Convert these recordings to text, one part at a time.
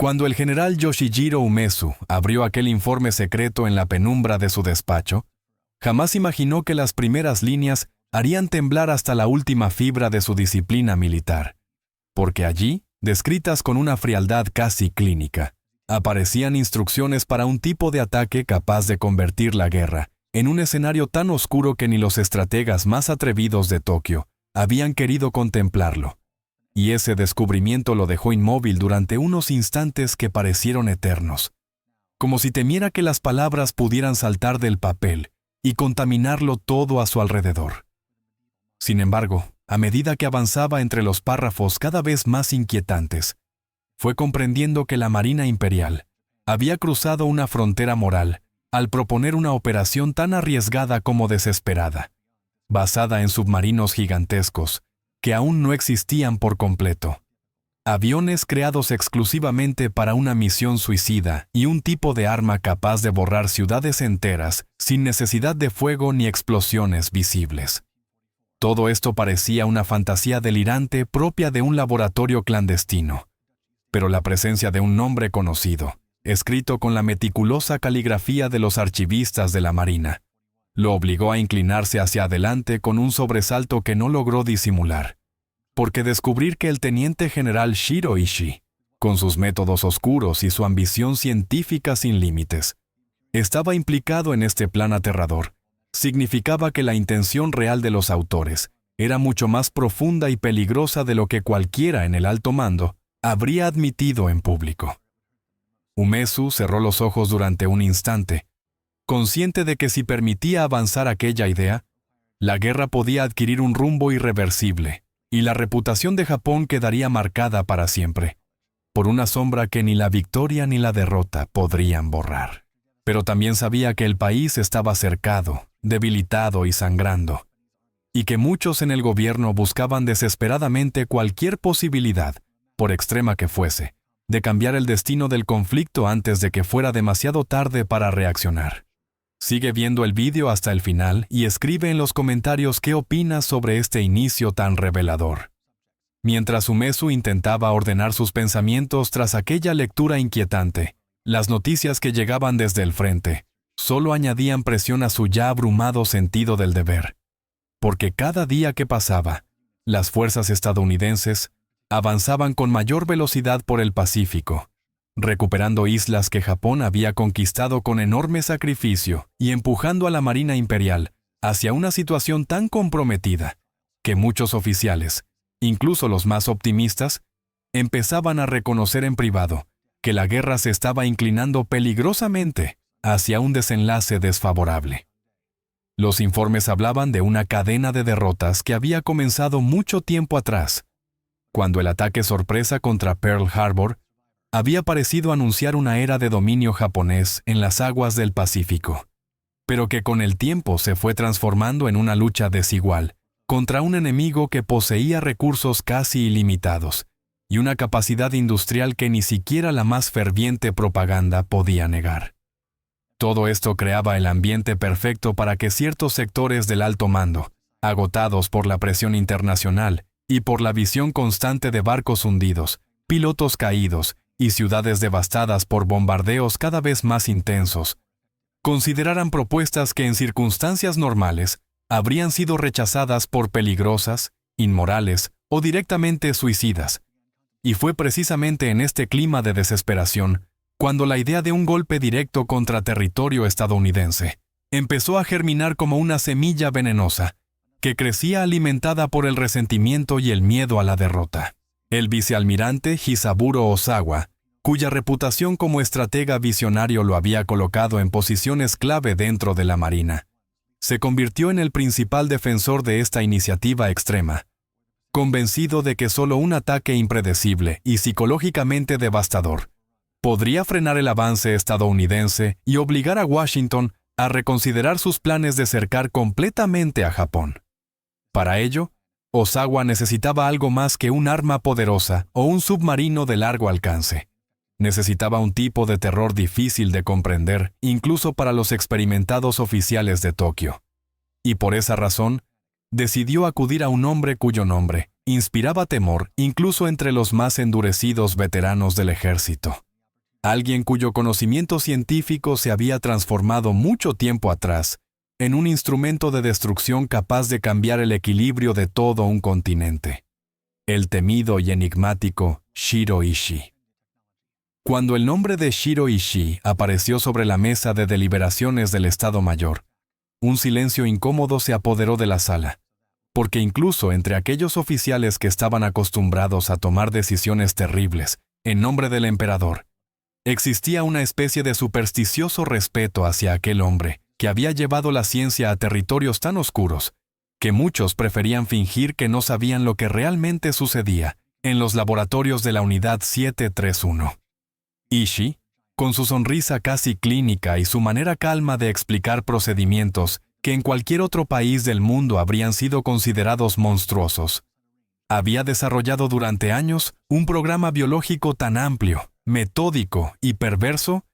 Cuando el general Yoshijiro Umezu abrió aquel informe secreto en la penumbra de su despacho, jamás imaginó que las primeras líneas harían temblar hasta la última fibra de su disciplina militar, porque allí, descritas con una frialdad casi clínica, aparecían instrucciones para un tipo de ataque capaz de convertir la guerra en un escenario tan oscuro que ni los estrategas más atrevidos de Tokio habían querido contemplarlo. Y ese descubrimiento lo dejó inmóvil durante unos instantes que parecieron eternos, como si temiera que las palabras pudieran saltar del papel y contaminarlo todo a su alrededor. Sin embargo, a medida que avanzaba entre los párrafos cada vez más inquietantes, fue comprendiendo que la Marina Imperial había cruzado una frontera moral al proponer una operación tan arriesgada como desesperada, basada en submarinos gigantescos que aún no existían por completo. Aviones creados exclusivamente para una misión suicida y un tipo de arma capaz de borrar ciudades enteras sin necesidad de fuego ni explosiones visibles. Todo esto parecía una fantasía delirante propia de un laboratorio clandestino. Pero la presencia de un nombre conocido, escrito con la meticulosa caligrafía de los archivistas de la Marina, lo obligó a inclinarse hacia adelante con un sobresalto que no logró disimular, porque descubrir que el teniente general Shiro Ishii, con sus métodos oscuros y su ambición científica sin límites, estaba implicado en este plan aterrador, significaba que la intención real de los autores era mucho más profunda y peligrosa de lo que cualquiera en el alto mando habría admitido en público. Umezu cerró los ojos durante un instante, consciente de que si permitía avanzar aquella idea, la guerra podía adquirir un rumbo irreversible y la reputación de Japón quedaría marcada para siempre, por una sombra que ni la victoria ni la derrota podrían borrar. Pero también sabía que el país estaba cercado, debilitado y sangrando, y que muchos en el gobierno buscaban desesperadamente cualquier posibilidad, por extrema que fuese, de cambiar el destino del conflicto antes de que fuera demasiado tarde para reaccionar. Sigue viendo el vídeo hasta el final y escribe en los comentarios qué opinas sobre este inicio tan revelador. Mientras Umezu intentaba ordenar sus pensamientos tras aquella lectura inquietante, las noticias que llegaban desde el frente solo añadían presión a su ya abrumado sentido del deber, porque cada día que pasaba, las fuerzas estadounidenses avanzaban con mayor velocidad por el Pacífico, recuperando islas que Japón había conquistado con enorme sacrificio y empujando a la Marina Imperial hacia una situación tan comprometida que muchos oficiales, incluso los más optimistas, empezaban a reconocer en privado que la guerra se estaba inclinando peligrosamente hacia un desenlace desfavorable. Los informes hablaban de una cadena de derrotas que había comenzado mucho tiempo atrás, cuando el ataque sorpresa contra Pearl Harbor había parecido anunciar una era de dominio japonés en las aguas del Pacífico, pero que con el tiempo se fue transformando en una lucha desigual contra un enemigo que poseía recursos casi ilimitados y una capacidad industrial que ni siquiera la más ferviente propaganda podía negar. Todo esto creaba el ambiente perfecto para que ciertos sectores del alto mando, agotados por la presión internacional y por la visión constante de barcos hundidos, pilotos caídos y ciudades devastadas por bombardeos cada vez más intensos, consideraran propuestas que en circunstancias normales habrían sido rechazadas por peligrosas, inmorales o directamente suicidas. Y fue precisamente en este clima de desesperación cuando la idea de un golpe directo contra territorio estadounidense empezó a germinar como una semilla venenosa que crecía alimentada por el resentimiento y el miedo a la derrota. El vicealmirante Hisaburo Osawa, cuya reputación como estratega visionario lo había colocado en posiciones clave dentro de la Marina, se convirtió en el principal defensor de esta iniciativa extrema, convencido de que solo un ataque impredecible y psicológicamente devastador podría frenar el avance estadounidense y obligar a Washington a reconsiderar sus planes de cercar completamente a Japón. Para ello, Osawa necesitaba algo más que un arma poderosa o un submarino de largo alcance. Necesitaba un tipo de terror difícil de comprender, incluso para los experimentados oficiales de Tokio. Y por esa razón, decidió acudir a un hombre cuyo nombre inspiraba temor incluso entre los más endurecidos veteranos del ejército. Alguien cuyo conocimiento científico se había transformado mucho tiempo atrás en un instrumento de destrucción capaz de cambiar el equilibrio de todo un continente. El temido y enigmático Shiro Ishii. Cuando el nombre de Shiro Ishii apareció sobre la mesa de deliberaciones del Estado Mayor, un silencio incómodo se apoderó de la sala, porque incluso entre aquellos oficiales que estaban acostumbrados a tomar decisiones terribles en nombre del emperador, existía una especie de supersticioso respeto hacia aquel hombre que había llevado la ciencia a territorios tan oscuros que muchos preferían fingir que no sabían lo que realmente sucedía en los laboratorios de la Unidad 731. Ishii, con su sonrisa casi clínica y su manera calma de explicar procedimientos que en cualquier otro país del mundo habrían sido considerados monstruosos, había desarrollado durante años un programa biológico tan amplio, metódico y perverso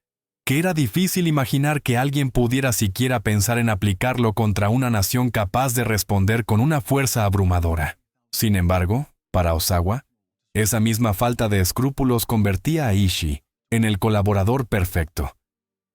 que era difícil imaginar que alguien pudiera siquiera pensar en aplicarlo contra una nación capaz de responder con una fuerza abrumadora. Sin embargo, para Osawa, esa misma falta de escrúpulos convertía a Ishii en el colaborador perfecto.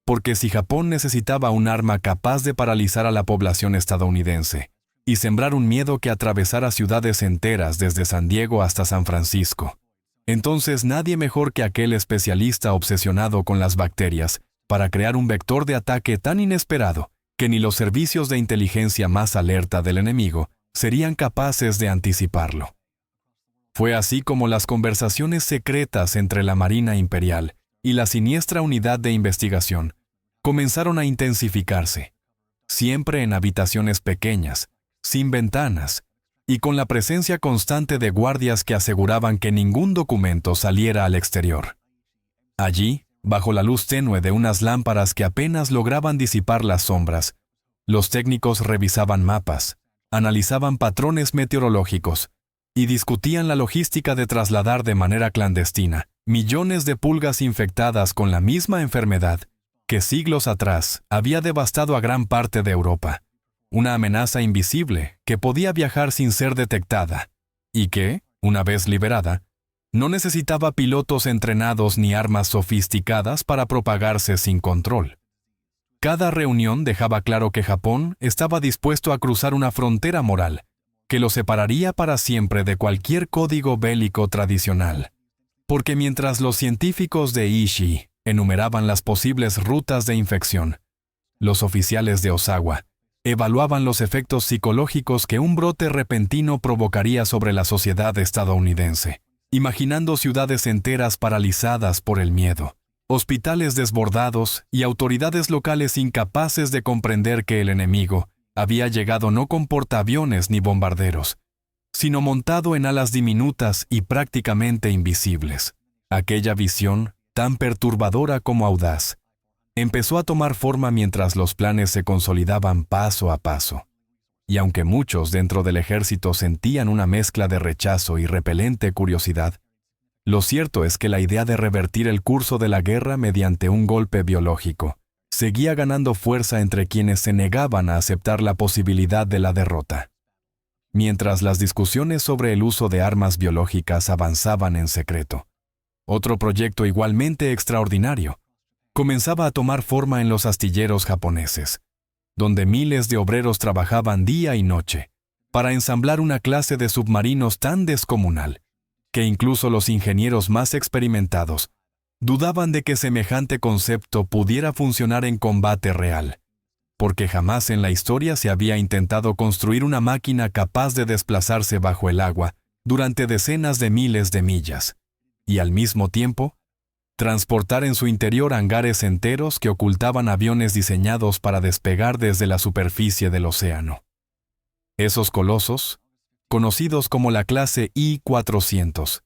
Porque si Japón necesitaba un arma capaz de paralizar a la población estadounidense y sembrar un miedo que atravesara ciudades enteras desde San Diego hasta San Francisco, entonces nadie mejor que aquel especialista obsesionado con las bacterias para crear un vector de ataque tan inesperado que ni los servicios de inteligencia más alerta del enemigo serían capaces de anticiparlo. Fue así como las conversaciones secretas entre la Marina Imperial y la siniestra unidad de investigación comenzaron a intensificarse, siempre en habitaciones pequeñas, sin ventanas, y con la presencia constante de guardias que aseguraban que ningún documento saliera al exterior. Allí, bajo la luz tenue de unas lámparas que apenas lograban disipar las sombras, los técnicos revisaban mapas, analizaban patrones meteorológicos y discutían la logística de trasladar de manera clandestina millones de pulgas infectadas con la misma enfermedad que siglos atrás había devastado a gran parte de Europa. Una amenaza invisible que podía viajar sin ser detectada y que, una vez liberada, no necesitaba pilotos entrenados ni armas sofisticadas para propagarse sin control. Cada reunión dejaba claro que Japón estaba dispuesto a cruzar una frontera moral que lo separaría para siempre de cualquier código bélico tradicional. Porque mientras los científicos de Ishii enumeraban las posibles rutas de infección, los oficiales de Osawa evaluaban los efectos psicológicos que un brote repentino provocaría sobre la sociedad estadounidense, imaginando ciudades enteras paralizadas por el miedo, hospitales desbordados y autoridades locales incapaces de comprender que el enemigo había llegado no con portaaviones ni bombarderos, sino montado en alas diminutas y prácticamente invisibles. Aquella visión, tan perturbadora como audaz, empezó a tomar forma mientras los planes se consolidaban paso a paso. Y aunque muchos dentro del ejército sentían una mezcla de rechazo y repelente curiosidad, lo cierto es que la idea de revertir el curso de la guerra mediante un golpe biológico seguía ganando fuerza entre quienes se negaban a aceptar la posibilidad de la derrota. Mientras las discusiones sobre el uso de armas biológicas avanzaban en secreto, otro proyecto igualmente extraordinario comenzaba a tomar forma en los astilleros japoneses, donde miles de obreros trabajaban día y noche para ensamblar una clase de submarinos tan descomunal que incluso los ingenieros más experimentados dudaban de que semejante concepto pudiera funcionar en combate real, porque jamás en la historia se había intentado construir una máquina capaz de desplazarse bajo el agua durante decenas de miles de millas, y al mismo tiempo, transportar en su interior hangares enteros que ocultaban aviones diseñados para despegar desde la superficie del océano. Esos colosos, conocidos como la clase I-400,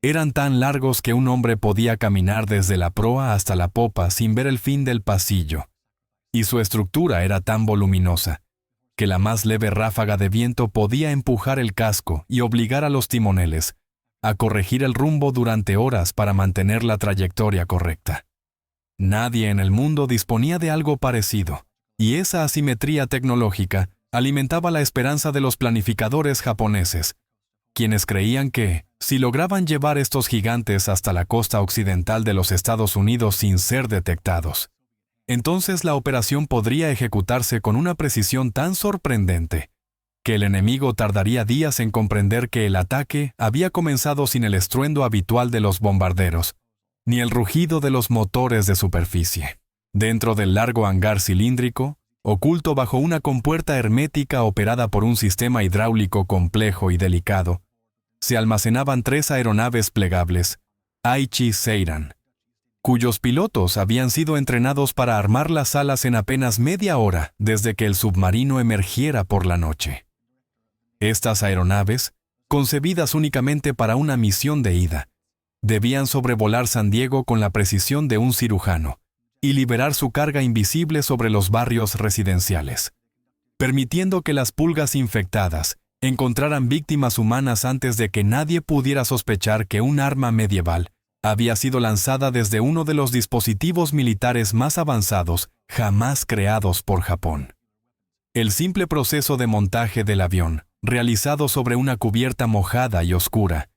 eran tan largos que un hombre podía caminar desde la proa hasta la popa sin ver el fin del pasillo, y su estructura era tan voluminosa que la más leve ráfaga de viento podía empujar el casco y obligar a los timoneles a corregir el rumbo durante horas para mantener la trayectoria correcta. Nadie en el mundo disponía de algo parecido, y esa asimetría tecnológica alimentaba la esperanza de los planificadores japoneses, quienes creían que, si lograban llevar estos gigantes hasta la costa occidental de los Estados Unidos sin ser detectados, entonces la operación podría ejecutarse con una precisión tan sorprendente que el enemigo tardaría días en comprender que el ataque había comenzado sin el estruendo habitual de los bombarderos, ni el rugido de los motores de superficie. Dentro del largo hangar cilíndrico, oculto bajo una compuerta hermética operada por un sistema hidráulico complejo y delicado, se almacenaban 3 aeronaves plegables, Aichi-Seiran, cuyos pilotos habían sido entrenados para armar las alas en apenas media hora desde que el submarino emergiera por la noche. Estas aeronaves, concebidas únicamente para una misión de ida, debían sobrevolar San Diego con la precisión de un cirujano y liberar su carga invisible sobre los barrios residenciales, permitiendo que las pulgas infectadas encontraran víctimas humanas antes de que nadie pudiera sospechar que un arma medieval había sido lanzada desde uno de los dispositivos militares más avanzados jamás creados por Japón. El simple proceso de montaje del avión, realizado sobre una cubierta mojada y oscura,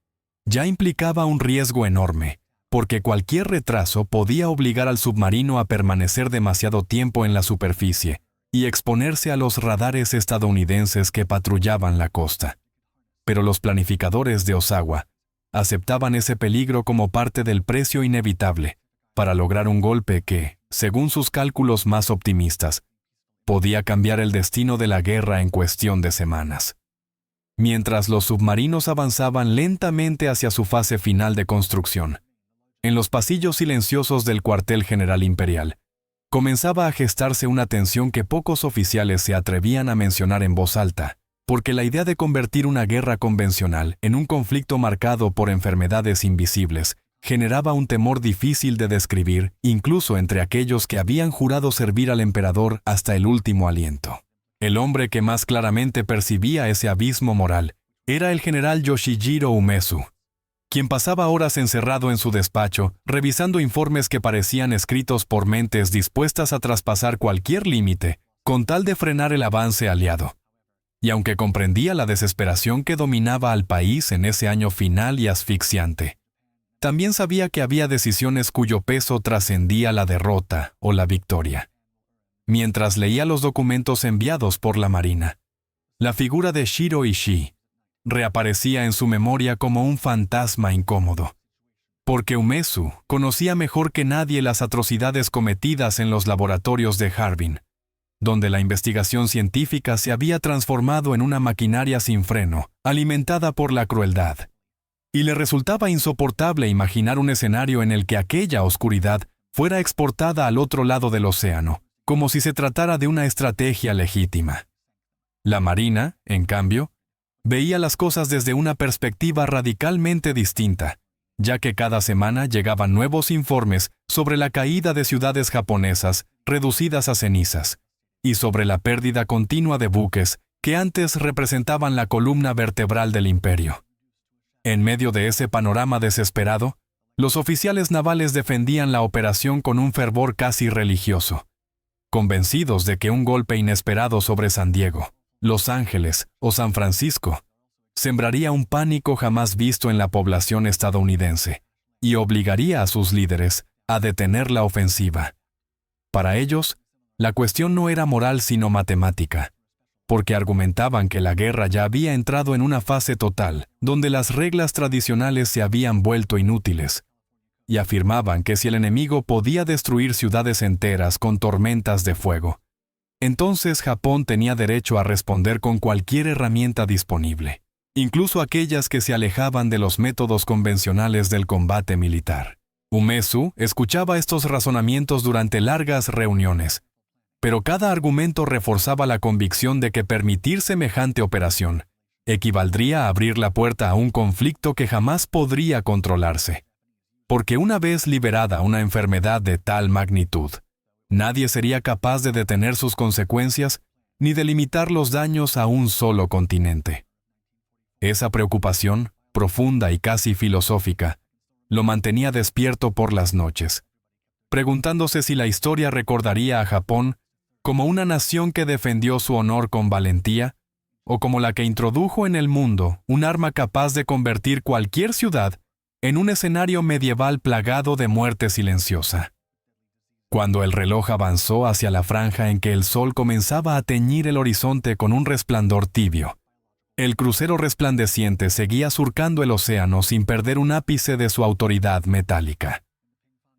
ya implicaba un riesgo enorme, porque cualquier retraso podía obligar al submarino a permanecer demasiado tiempo en la superficie y exponerse a los radares estadounidenses que patrullaban la costa. Pero los planificadores de Osawa aceptaban ese peligro como parte del precio inevitable para lograr un golpe que, según sus cálculos más optimistas, podía cambiar el destino de la guerra en cuestión de semanas. Mientras los submarinos avanzaban lentamente hacia su fase final de construcción, en los pasillos silenciosos del cuartel general imperial, comenzaba a gestarse una tensión que pocos oficiales se atrevían a mencionar en voz alta, porque la idea de convertir una guerra convencional en un conflicto marcado por enfermedades invisibles generaba un temor difícil de describir, incluso entre aquellos que habían jurado servir al emperador hasta el último aliento. El hombre que más claramente percibía ese abismo moral era el general Yoshijiro Umezu, quien pasaba horas encerrado en su despacho, revisando informes que parecían escritos por mentes dispuestas a traspasar cualquier límite, con tal de frenar el avance aliado. Y aunque comprendía la desesperación que dominaba al país en ese año final y asfixiante, también sabía que había decisiones cuyo peso trascendía la derrota o la victoria. Mientras leía los documentos enviados por la Marina, la figura de Shiro Ishii reaparecía en su memoria como un fantasma incómodo, porque Umezu conocía mejor que nadie las atrocidades cometidas en los laboratorios de Harbin, donde la investigación científica se había transformado en una maquinaria sin freno, alimentada por la crueldad. Y le resultaba insoportable imaginar un escenario en el que aquella oscuridad fuera exportada al otro lado del océano, como si se tratara de una estrategia legítima. La Marina, en cambio, veía las cosas desde una perspectiva radicalmente distinta, ya que cada semana llegaban nuevos informes sobre la caída de ciudades japonesas reducidas a cenizas, y sobre la pérdida continua de buques que antes representaban la columna vertebral del imperio. En medio de ese panorama desesperado, los oficiales navales defendían la operación con un fervor casi religioso, convencidos de que un golpe inesperado sobre San Diego, Los Ángeles o San Francisco sembraría un pánico jamás visto en la población estadounidense y obligaría a sus líderes a detener la ofensiva. Para ellos, la cuestión no era moral sino matemática, porque argumentaban que la guerra ya había entrado en una fase total, donde las reglas tradicionales se habían vuelto inútiles, y afirmaban que si el enemigo podía destruir ciudades enteras con tormentas de fuego, entonces Japón tenía derecho a responder con cualquier herramienta disponible, incluso aquellas que se alejaban de los métodos convencionales del combate militar. Umezu escuchaba estos razonamientos durante largas reuniones, pero cada argumento reforzaba la convicción de que permitir semejante operación equivaldría a abrir la puerta a un conflicto que jamás podría controlarse. Porque una vez liberada una enfermedad de tal magnitud, nadie sería capaz de detener sus consecuencias ni de limitar los daños a un solo continente. Esa preocupación, profunda y casi filosófica, lo mantenía despierto por las noches, preguntándose si la historia recordaría a Japón como una nación que defendió su honor con valentía o como la que introdujo en el mundo un arma capaz de convertir cualquier ciudad en un escenario medieval plagado de muerte silenciosa. Cuando el reloj avanzó hacia la franja en que el sol comenzaba a teñir el horizonte con un resplandor tibio, el crucero resplandeciente seguía surcando el océano sin perder un ápice de su autoridad metálica.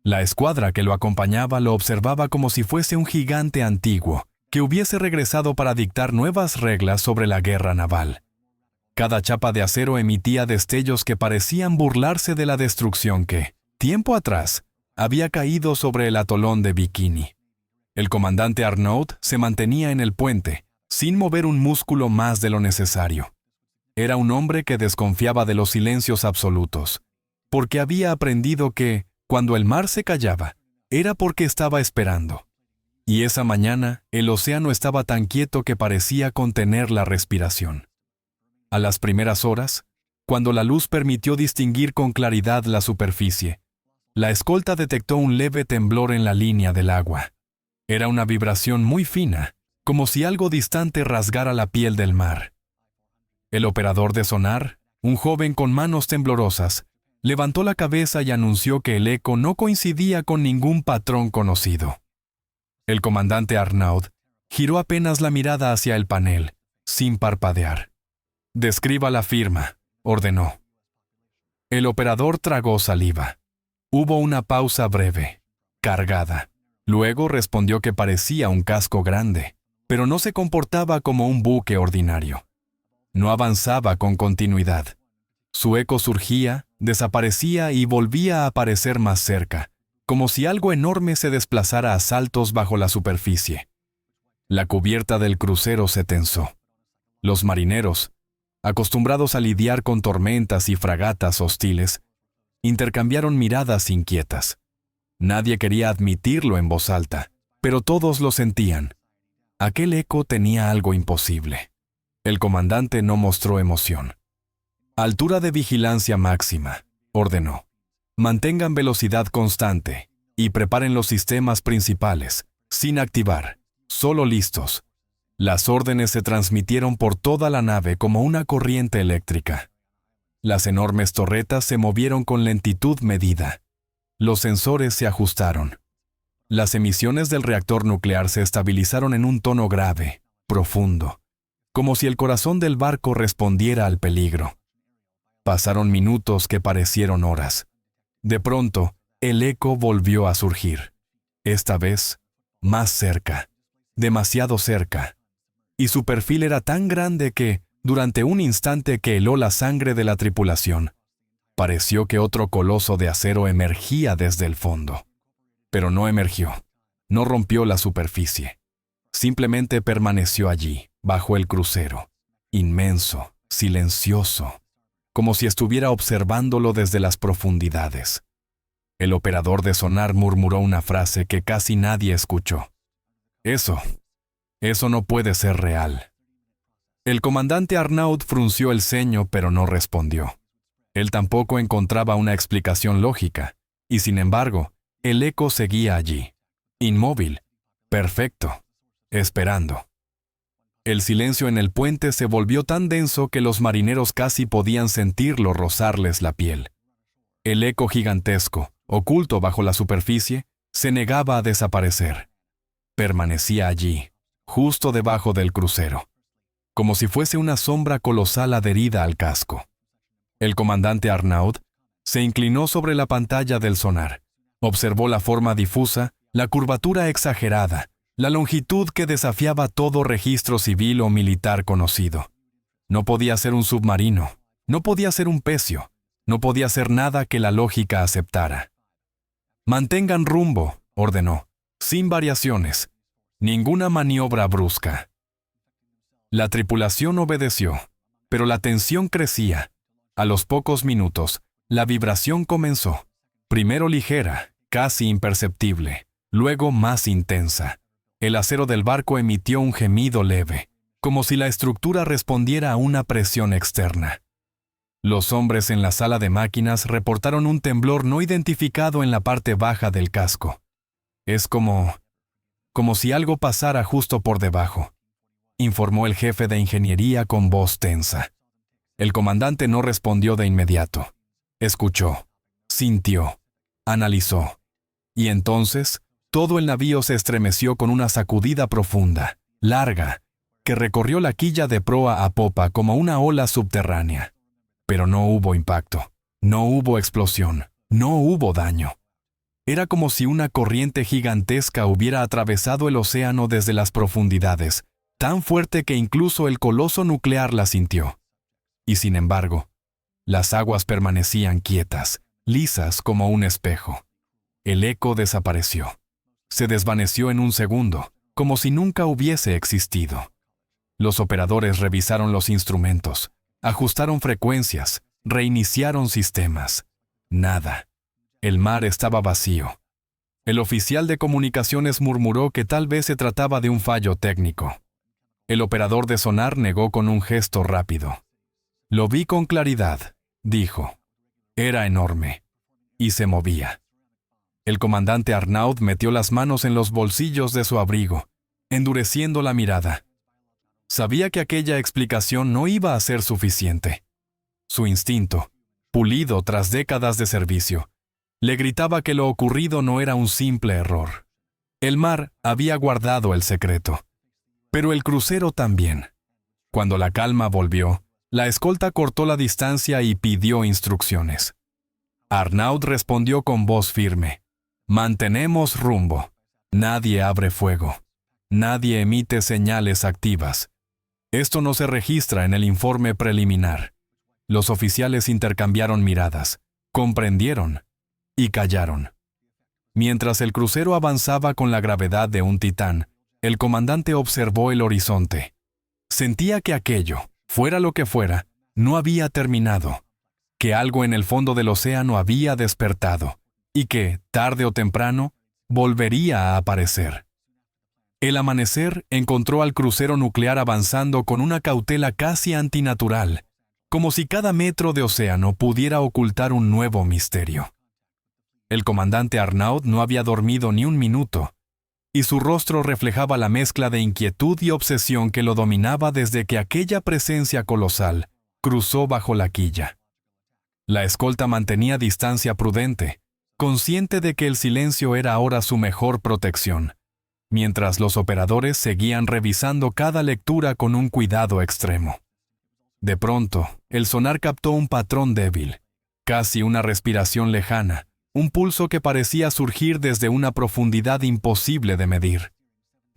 La escuadra que lo acompañaba lo observaba como si fuese un gigante antiguo que hubiese regresado para dictar nuevas reglas sobre la guerra naval. Cada chapa de acero emitía destellos que parecían burlarse de la destrucción que, tiempo atrás, había caído sobre el atolón de Bikini. El comandante Arnaud se mantenía en el puente, sin mover un músculo más de lo necesario. Era un hombre que desconfiaba de los silencios absolutos, porque había aprendido que, cuando el mar se callaba, era porque estaba esperando. Y esa mañana, el océano estaba tan quieto que parecía contener la respiración. A las primeras horas, cuando la luz permitió distinguir con claridad la superficie, la escolta detectó un leve temblor en la línea del agua. Era una vibración muy fina, como si algo distante rasgara la piel del mar. El operador de sonar, un joven con manos temblorosas, levantó la cabeza y anunció que el eco no coincidía con ningún patrón conocido. El comandante Arnaud giró apenas la mirada hacia el panel, sin parpadear. «Describa la firma», ordenó. El operador tragó saliva. Hubo una pausa breve, cargada. Luego respondió que parecía un casco grande, pero no se comportaba como un buque ordinario. No avanzaba con continuidad. Su eco surgía, desaparecía y volvía a aparecer más cerca, como si algo enorme se desplazara a saltos bajo la superficie. La cubierta del crucero se tensó. Los marineros, acostumbrados a lidiar con tormentas y fragatas hostiles, intercambiaron miradas inquietas. Nadie quería admitirlo en voz alta, pero todos lo sentían. Aquel eco tenía algo imposible. El comandante no mostró emoción. «Altura de vigilancia máxima», ordenó. «Mantengan velocidad constante y preparen los sistemas principales, sin activar, solo listos». Las órdenes se transmitieron por toda la nave como una corriente eléctrica. Las enormes torretas se movieron con lentitud medida. Los sensores se ajustaron. Las emisiones del reactor nuclear se estabilizaron en un tono grave, profundo, como si el corazón del barco respondiera al peligro. Pasaron minutos que parecieron horas. De pronto, el eco volvió a surgir. Esta vez, más cerca, demasiado cerca. Y su perfil era tan grande que, durante un instante que heló la sangre de la tripulación, pareció que otro coloso de acero emergía desde el fondo. Pero no emergió, no rompió la superficie. Simplemente permaneció allí, bajo el crucero, inmenso, silencioso, como si estuviera observándolo desde las profundidades. El operador de sonar murmuró una frase que casi nadie escuchó. Eso no puede ser real». El comandante Arnaud frunció el ceño, pero no respondió. Él tampoco encontraba una explicación lógica, y sin embargo, el eco seguía allí, inmóvil, perfecto, esperando. El silencio en el puente se volvió tan denso que los marineros casi podían sentirlo rozarles la piel. El eco gigantesco, oculto bajo la superficie, se negaba a desaparecer. Permanecía allí, justo debajo del crucero, como si fuese una sombra colosal adherida al casco. El comandante Arnaud se inclinó sobre la pantalla del sonar, observó la forma difusa, la curvatura exagerada, la longitud que desafiaba todo registro civil o militar conocido. No podía ser un submarino, no podía ser un pecio, no podía ser nada que la lógica aceptara. «Mantengan rumbo», ordenó, «sin variaciones. Ninguna maniobra brusca». La tripulación obedeció, pero la tensión crecía. A los pocos minutos, la vibración comenzó, primero ligera, casi imperceptible, luego más intensa. El acero del barco emitió un gemido leve, como si la estructura respondiera a una presión externa. Los hombres en la sala de máquinas reportaron un temblor no identificado en la parte baja del casco. Es como si algo pasara justo por debajo. informó el jefe de ingeniería con voz tensa. El comandante no respondió de inmediato. Escuchó, sintió, analizó. Y entonces, todo el navío se estremeció con una sacudida profunda, larga, que recorrió la quilla de proa a popa como una ola subterránea. Pero no hubo impacto, no hubo explosión, no hubo daño. Era como si una corriente gigantesca hubiera atravesado el océano desde las profundidades, tan fuerte que incluso el coloso nuclear la sintió. Y sin embargo, las aguas permanecían quietas, lisas como un espejo. El eco desapareció. Se desvaneció en un segundo, como si nunca hubiese existido. Los operadores revisaron los instrumentos, ajustaron frecuencias, reiniciaron sistemas. Nada. El mar estaba vacío. El oficial de comunicaciones murmuró que tal vez se trataba de un fallo técnico. El operador de sonar negó con un gesto rápido. Lo vi con claridad, dijo. Era enorme. Y se movía. El comandante Arnaud metió las manos en los bolsillos de su abrigo, endureciendo la mirada. Sabía que aquella explicación no iba a ser suficiente. Su instinto, pulido tras décadas de servicio, le gritaba que lo ocurrido no era un simple error. El mar había guardado el secreto. Pero el crucero también. Cuando la calma volvió, la escolta cortó la distancia y pidió instrucciones. Arnaud respondió con voz firme. Mantenemos rumbo. Nadie abre fuego. Nadie emite señales activas. Esto no se registra en el informe preliminar. Los oficiales intercambiaron miradas, comprendieron y callaron. Mientras el crucero avanzaba con la gravedad de un titán, el comandante observó el horizonte. Sentía que aquello, fuera lo que fuera, no había terminado, que algo en el fondo del océano había despertado, y que, tarde o temprano, volvería a aparecer. El amanecer encontró al crucero nuclear avanzando con una cautela casi antinatural, como si cada metro de océano pudiera ocultar un nuevo misterio. El comandante Arnaud no había dormido ni un minuto, y su rostro reflejaba la mezcla de inquietud y obsesión que lo dominaba desde que aquella presencia colosal cruzó bajo la quilla. La escolta mantenía distancia prudente, consciente de que el silencio era ahora su mejor protección, mientras los operadores seguían revisando cada lectura con un cuidado extremo. De pronto, el sonar captó un patrón débil, casi una respiración lejana, un pulso que parecía surgir desde una profundidad imposible de medir.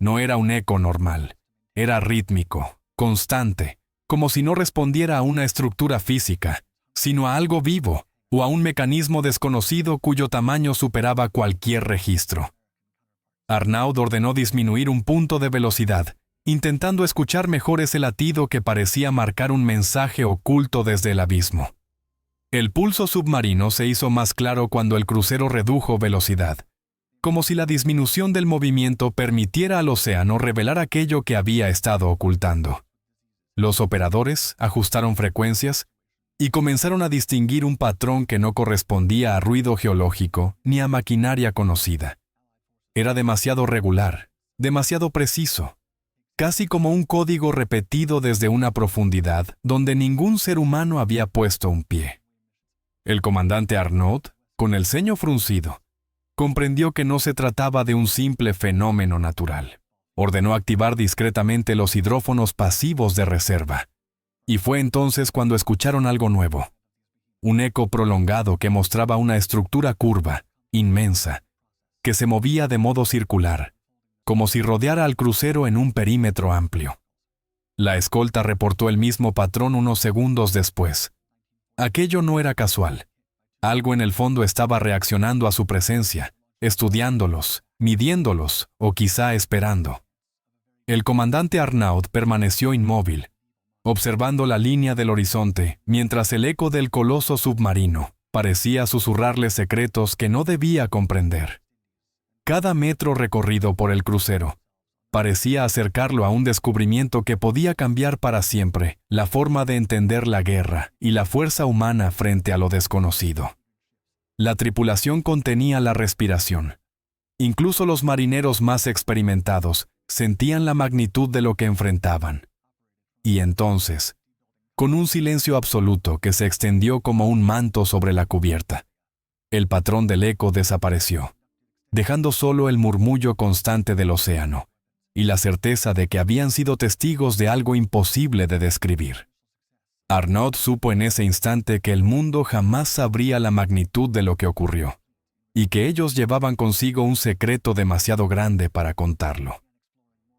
No era un eco normal, era rítmico, constante, como si no respondiera a una estructura física, sino a algo vivo o a un mecanismo desconocido cuyo tamaño superaba cualquier registro. Arnaud ordenó disminuir un punto de velocidad, intentando escuchar mejor ese latido que parecía marcar un mensaje oculto desde el abismo. El pulso submarino se hizo más claro cuando el crucero redujo velocidad, como si la disminución del movimiento permitiera al océano revelar aquello que había estado ocultando. Los operadores ajustaron frecuencias y comenzaron a distinguir un patrón que no correspondía a ruido geológico ni a maquinaria conocida. Era demasiado regular, demasiado preciso, casi como un código repetido desde una profundidad donde ningún ser humano había puesto un pie. El comandante Arnaud, con el ceño fruncido, comprendió que no se trataba de un simple fenómeno natural. Ordenó activar discretamente los hidrófonos pasivos de reserva. Y fue entonces cuando escucharon algo nuevo. Un eco prolongado que mostraba una estructura curva, inmensa, que se movía de modo circular, como si rodeara al crucero en un perímetro amplio. La escolta reportó el mismo patrón unos segundos después. Aquello no era casual. Algo en el fondo estaba reaccionando a su presencia, estudiándolos, midiéndolos o quizá esperando. El comandante Arnaud permaneció inmóvil, observando la línea del horizonte, mientras el eco del coloso submarino parecía susurrarle secretos que no debía comprender. Cada metro recorrido por el crucero parecía acercarlo a un descubrimiento que podía cambiar para siempre la forma de entender la guerra y la fuerza humana frente a lo desconocido. La tripulación contenía la respiración. Incluso los marineros más experimentados sentían la magnitud de lo que enfrentaban. Y entonces, con un silencio absoluto que se extendió como un manto sobre la cubierta, el patrón del eco desapareció, dejando solo el murmullo constante del océano y la certeza de que habían sido testigos de algo imposible de describir. Arnaud supo en ese instante que el mundo jamás sabría la magnitud de lo que ocurrió, y que ellos llevaban consigo un secreto demasiado grande para contarlo.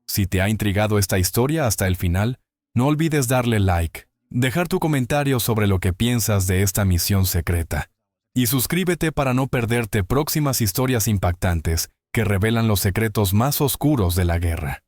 Si te ha intrigado esta historia hasta el final, no olvides darle like, dejar tu comentario sobre lo que piensas de esta misión secreta, y suscríbete para no perderte próximas historias impactantes que revelan los secretos más oscuros de la guerra.